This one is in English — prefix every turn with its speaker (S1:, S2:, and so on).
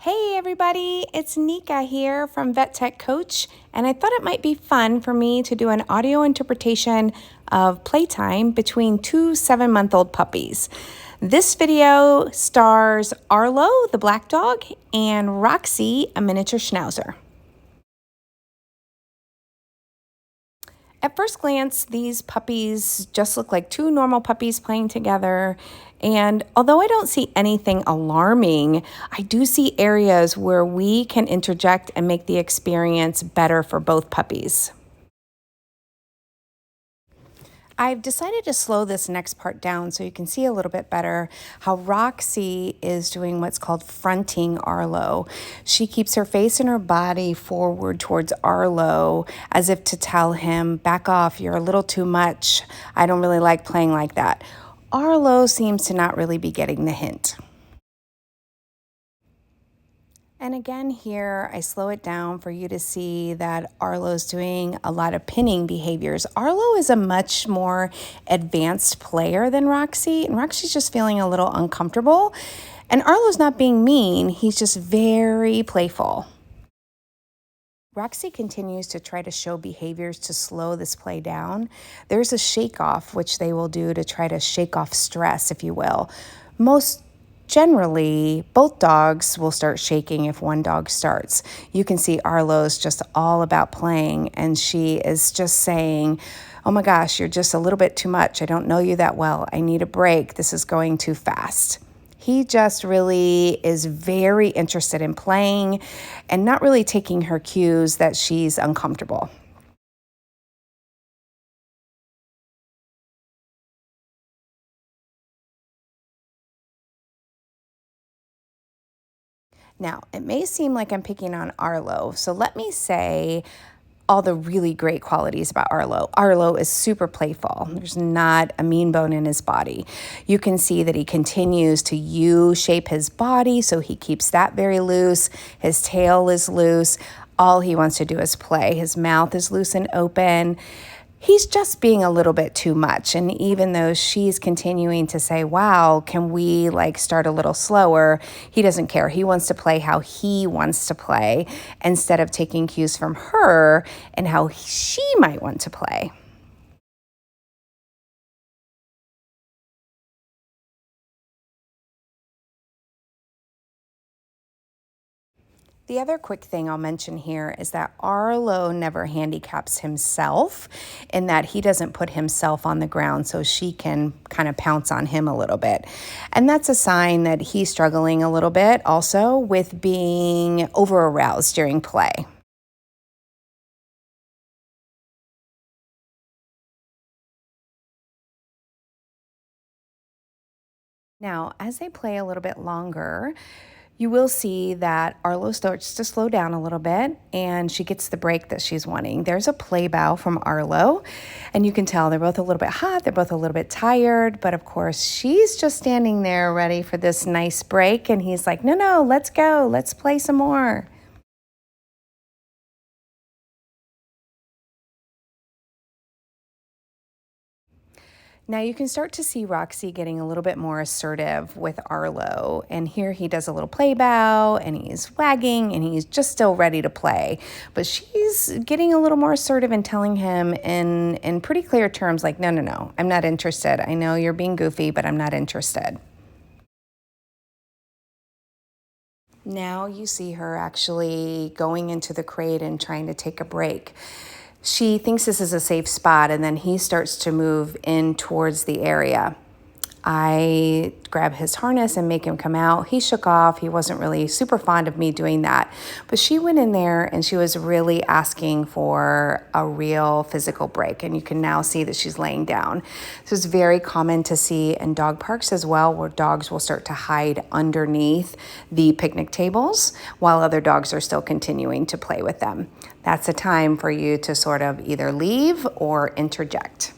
S1: Hey everybody, it's Nika here from Vet Tech Coach, and I thought it might be fun for me to do an audio interpretation of playtime between two 7-month-old puppies. This video stars Arlo, the black dog, and Roxy, a miniature schnauzer. At first glance, these puppies just look like two normal puppies playing together. And although I don't see anything alarming, I do see areas where we can interject and make the experience better for both puppies. I've decided to slow this next part down so you can see a little bit better how Roxy is doing what's called fronting Arlo. She keeps her face and her body forward towards Arlo as if to tell him, back off, you're a little too much. I don't really like playing like that. Arlo seems to not really be getting the hint. And again here, I slow it down for you to see that Arlo's doing a lot of pinning behaviors. Arlo is a much more advanced player than Roxy, and Roxy's just feeling a little uncomfortable. And Arlo's not being mean, he's just very playful. Roxy continues to try to show behaviors to slow this play down. There's a shake off, which they will do to try to shake off stress, if you will. Generally, both dogs will start shaking if one dog starts. You can see Arlo's just all about playing, and she is just saying, oh my gosh, you're just a little bit too much. I don't know you that well. I need a break. This is going too fast. He just really is very interested in playing and not really taking her cues that she's uncomfortable. Now, it may seem like I'm picking on Arlo, so let me say all the really great qualities about Arlo. Arlo is super playful. There's not a mean bone in his body. You can see that he continues to U-shape his body, so he keeps that very loose. His tail is loose. All he wants to do is play. His mouth is loose and open. He's just being a little bit too much. And even though she's continuing to say, wow, can we start a little slower? He doesn't care. He wants to play how he wants to play instead of taking cues from her and how she might want to play. The other quick thing I'll mention here is that Arlo never handicaps himself in that he doesn't put himself on the ground so she can kind of pounce on him a little bit. And that's a sign that he's struggling a little bit also with being over-aroused during play. Now, as they play a little bit longer, you will see that Arlo starts to slow down a little bit and she gets the break that she's wanting. There's a play bow from Arlo, and you can tell they're both a little bit hot, they're both a little bit tired, but of course she's just standing there ready for this nice break, and he's like, no, let's go, let's play some more. Now you can start to see Roxy getting a little bit more assertive with Arlo. And here he does a little play bow and he's wagging and he's just still ready to play. But she's getting a little more assertive and telling him in pretty clear terms like, no, I'm not interested. I know you're being goofy, but I'm not interested. Now you see her actually going into the crate and trying to take a break. She thinks this is a safe spot, and then he starts to move in towards the area. I grab his harness and make him come out. He shook off. He wasn't really super fond of me doing that. But she went in there and she was really asking for a real physical break. And you can now see that she's laying down. This is very common to see in dog parks as well, where dogs will start to hide underneath the picnic tables while other dogs are still continuing to play with them. That's a time for you to sort of either leave or interject.